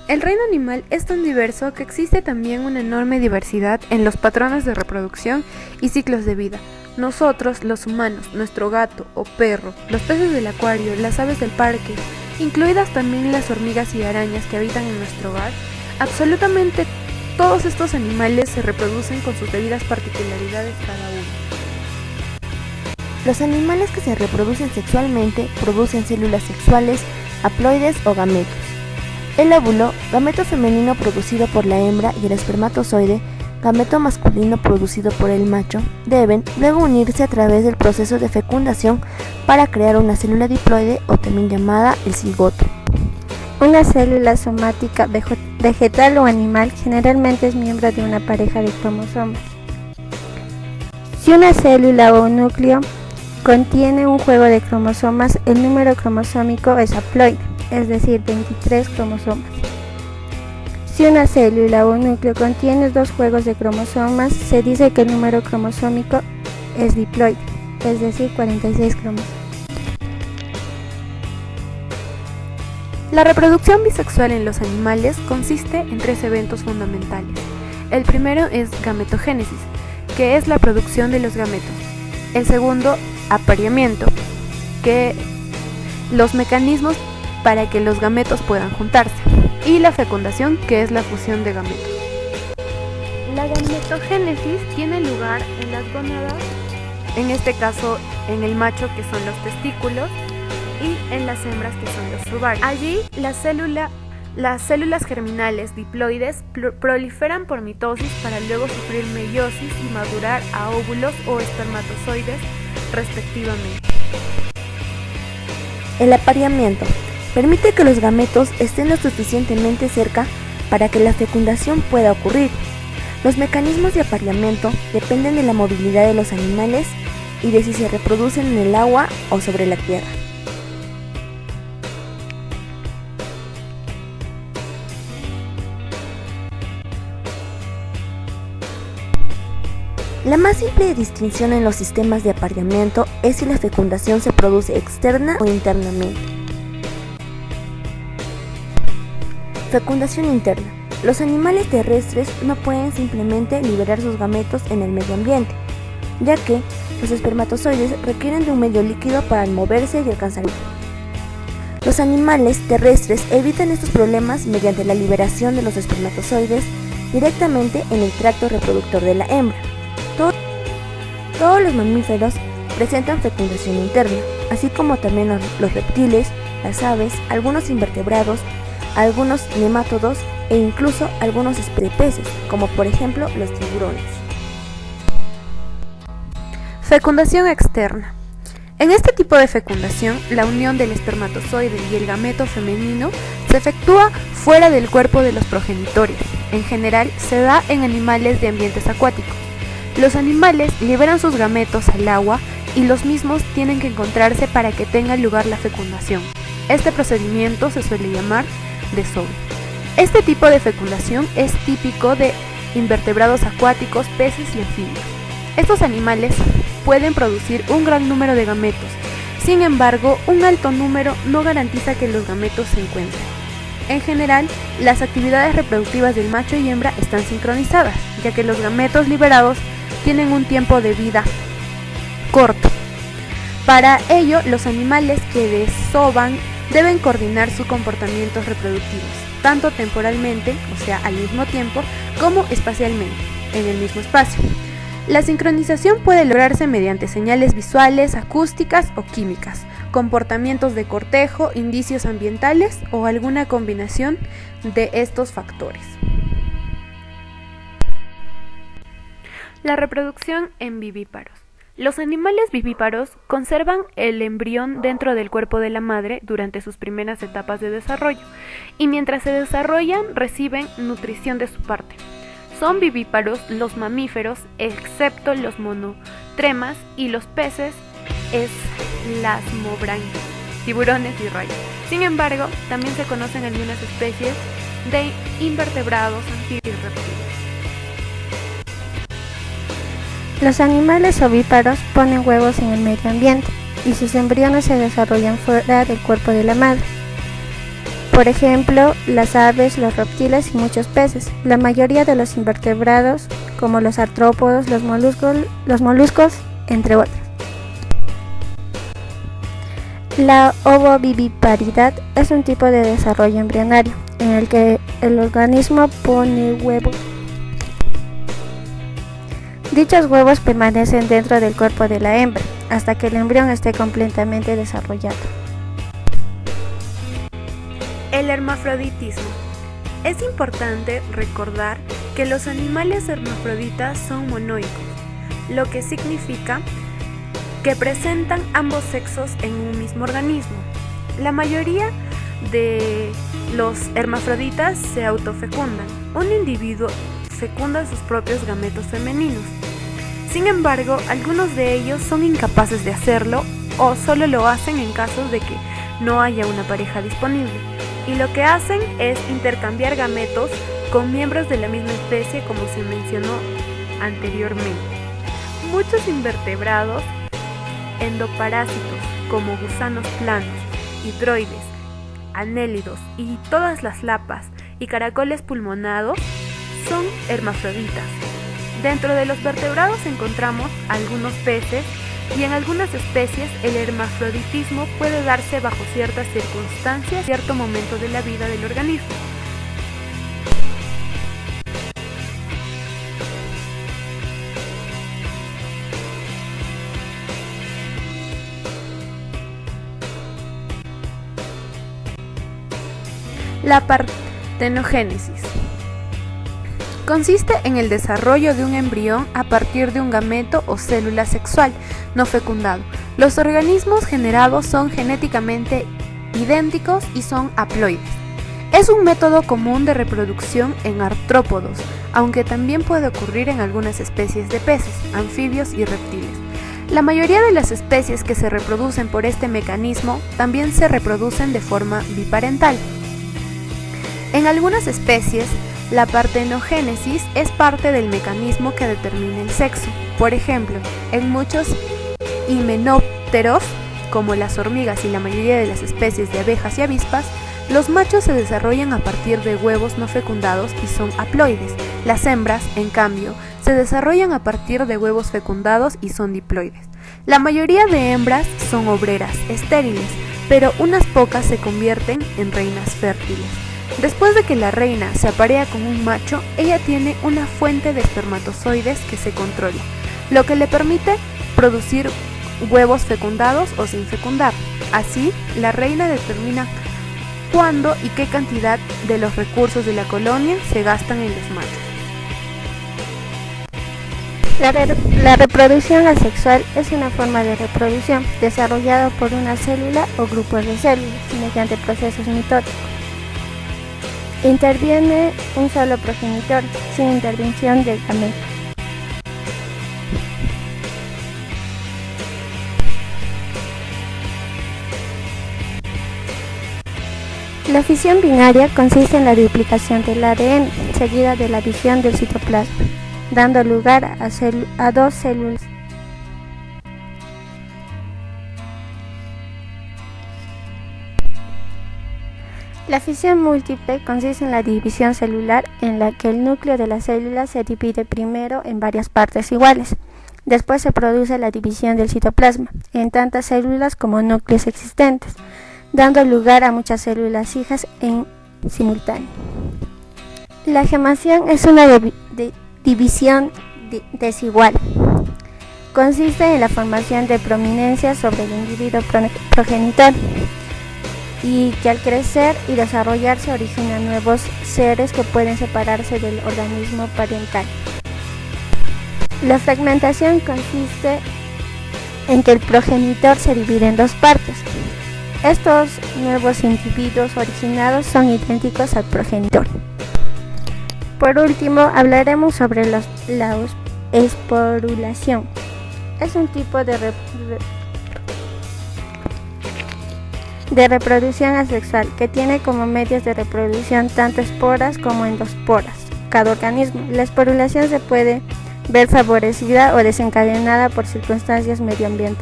El reino animal es tan diverso que existe también una enorme diversidad en los patrones de reproducción y ciclos de vida. Nosotros, los humanos, nuestro gato o perro, los peces del acuario, las aves del parque, incluidas también las hormigas y arañas que habitan en nuestro hogar, absolutamente todos estos animales se reproducen con sus debidas particularidades cada uno. Los animales que se reproducen sexualmente producen células sexuales, haploides o gametos. El óvulo, gameto femenino producido por la hembra, y el espermatozoide, gameto masculino producido por el macho, deben luego unirse a través del proceso de fecundación para crear una célula diploide o también llamada el cigoto. Una célula somática vegetal o animal generalmente es miembro de una pareja de cromosomas. Si una célula o un núcleo contiene un juego de cromosomas, el número cromosómico es haploide, es decir, 23 cromosomas. Si una célula o un núcleo contiene dos juegos de cromosomas, se dice que el número cromosómico es diploide, es decir, 46 cromosomas. La reproducción bisexual en los animales consiste en tres eventos fundamentales. El primero es gametogénesis, que es la producción de los gametos. El segundo, apareamiento, que los mecanismos para que los gametos puedan juntarse. Y la fecundación, que es la fusión de gametos. La gametogénesis tiene lugar en las gónadas, en este caso en el macho, que son los testículos, y en las hembras, que son los ovarios. Allí las células germinales diploides proliferan por mitosis para luego sufrir meiosis y madurar a óvulos o espermatozoides respectivamente. El apareamiento permite que los gametos estén lo suficientemente cerca para que la fecundación pueda ocurrir. Los mecanismos de apareamiento dependen de la movilidad de los animales y de si se reproducen en el agua o sobre la tierra. La más simple distinción en los sistemas de apareamiento es si la fecundación se produce externa o internamente. Fecundación interna. Los animales terrestres no pueden simplemente liberar sus gametos en el medio ambiente, ya que los espermatozoides requieren de un medio líquido para moverse y alcanzar. Los animales terrestres evitan estos problemas mediante la liberación de los espermatozoides directamente en el tracto reproductor de la hembra. Todos los mamíferos presentan fecundación interna, así como también los reptiles, las aves, algunos invertebrados, algunos nemátodos e incluso algunos especies de peces, como por ejemplo los tiburones. Fecundación externa. En este tipo de fecundación, la unión del espermatozoide y el gameto femenino se efectúa fuera del cuerpo de los progenitores. En general, se da en animales de ambientes acuáticos. Los animales liberan sus gametos al agua y los mismos tienen que encontrarse para que tenga lugar la fecundación. Este procedimiento se suele llamar desove. Este tipo de fecundación es típico de invertebrados acuáticos, peces y anfibios. Estos animales pueden producir un gran número de gametos. Sin embargo, un alto número no garantiza que los gametos se encuentren. En general, las actividades reproductivas del macho y hembra están sincronizadas, ya que los gametos liberados tienen un tiempo de vida corto. Para ello, los animales que desovan deben coordinar sus comportamientos reproductivos, tanto temporalmente, o sea, al mismo tiempo, como espacialmente, en el mismo espacio. La sincronización puede lograrse mediante señales visuales, acústicas o químicas, comportamientos de cortejo, indicios ambientales o alguna combinación de estos factores. La reproducción en vivíparos. Los animales vivíparos conservan el embrión dentro del cuerpo de la madre durante sus primeras etapas de desarrollo y mientras se desarrollan reciben nutrición de su parte. Son vivíparos los mamíferos, excepto los monotremas, y los peces, elasmobranquios, tiburones y rayas. Sin embargo, también se conocen algunas especies de invertebrados, anfibios y reptiles. Los animales ovíparos ponen huevos en el medio ambiente y sus embriones se desarrollan fuera del cuerpo de la madre. por ejemplo, las aves, los reptiles y muchos peces. La mayoría de los invertebrados, como los artrópodos, los moluscos, entre otros. La ovoviviparidad es un tipo de desarrollo embrionario en el que el organismo pone huevos. Dichos huevos permanecen dentro del cuerpo de la hembra hasta que el embrión esté completamente desarrollado. El hermafroditismo. Es importante recordar que los animales hermafroditas son monoicos, lo que significa que presentan ambos sexos en un mismo organismo. La mayoría de los hermafroditas se autofecundan. Un individuo fecunda sus propios gametos femeninos. Sin embargo, algunos de ellos son incapaces de hacerlo o solo lo hacen en casos de que no haya una pareja disponible. Y lo que hacen es intercambiar gametos con miembros de la misma especie, como se mencionó anteriormente. Muchos invertebrados endoparásitos, como gusanos planos, hidroides, anélidos y todas las lapas y caracoles pulmonados, son hermafroditas. Dentro de los vertebrados encontramos algunos peces y en algunas especies el hermafroditismo puede darse bajo ciertas circunstancias, cierto momento de la vida del organismo. La partenogénesis consiste en el desarrollo de un embrión a partir de un gameto o célula sexual no fecundado. Los organismos generados son genéticamente idénticos y son haploides. Es un método común de reproducción en artrópodos, aunque también puede ocurrir en algunas especies de peces, anfibios y reptiles. La mayoría de las especies que se reproducen por este mecanismo también se reproducen de forma biparental. En algunas especies, la partenogénesis es parte del mecanismo que determina el sexo. Por ejemplo, en muchos himenópteros, como las hormigas y la mayoría de las especies de abejas y avispas, los machos se desarrollan a partir de huevos no fecundados y son haploides. Las hembras, en cambio, se desarrollan a partir de huevos fecundados y son diploides. La mayoría de hembras son obreras, estériles, pero unas pocas se convierten en reinas fértiles. Después de que la reina se aparea con un macho, ella tiene una fuente de espermatozoides que se controla, lo que le permite producir huevos fecundados o sin fecundar. Así, la reina determina cuándo y qué cantidad de los recursos de la colonia se gastan en los machos. La reproducción asexual es una forma de reproducción desarrollada por una célula o grupos de células mediante procesos mitóticos. Interviene un solo progenitor, sin intervención del gameto. La fisión binaria consiste en la duplicación del ADN, seguida de la división del citoplasma, dando lugar a dos células. La fisión múltiple consiste en la división celular en la que el núcleo de la célula se divide primero en varias partes iguales. Después se produce la división del citoplasma en tantas células como núcleos existentes, dando lugar a muchas células hijas en simultáneo. La gemación es una división desigual. Consiste en la formación de prominencias sobre el individuo progenitor, y que al crecer y desarrollarse originan nuevos seres que pueden separarse del organismo parental. La fragmentación consiste en que el progenitor se divide en dos partes. Estos nuevos individuos originados son idénticos al progenitor. Por último, hablaremos sobre la esporulación. Es un tipo de reproducción asexual que tiene como medios de reproducción tanto esporas como endosporas cada organismo. La esporulación se puede ver favorecida o desencadenada por circunstancias medioambientales.